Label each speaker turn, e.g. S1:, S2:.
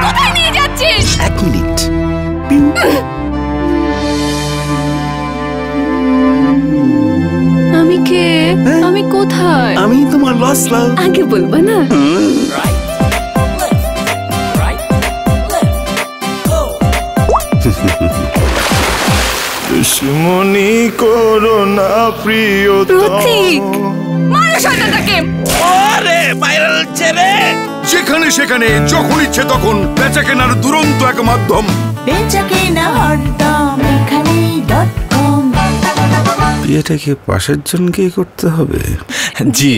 S1: কোথায় নিয়ে যাচ্ছিস?
S2: 1 মিনিট।
S1: আমি কে? আমি কোথায়?
S2: আমি তোমার লস্ট লাভ।
S1: আগে বলবা না?
S3: দুশ্মনী করো না
S1: প্রতীক, মারো শয়তানটাকে।
S3: আরে ভাইরাল ছেলে।
S4: যেখানে সেখানে যখন ইচ্ছে তখন বেচা কেনার দুরন্ত এক মাধ্যম।
S2: বিয়েটাকে পাশের জনকেই করতে হবে।
S3: জি।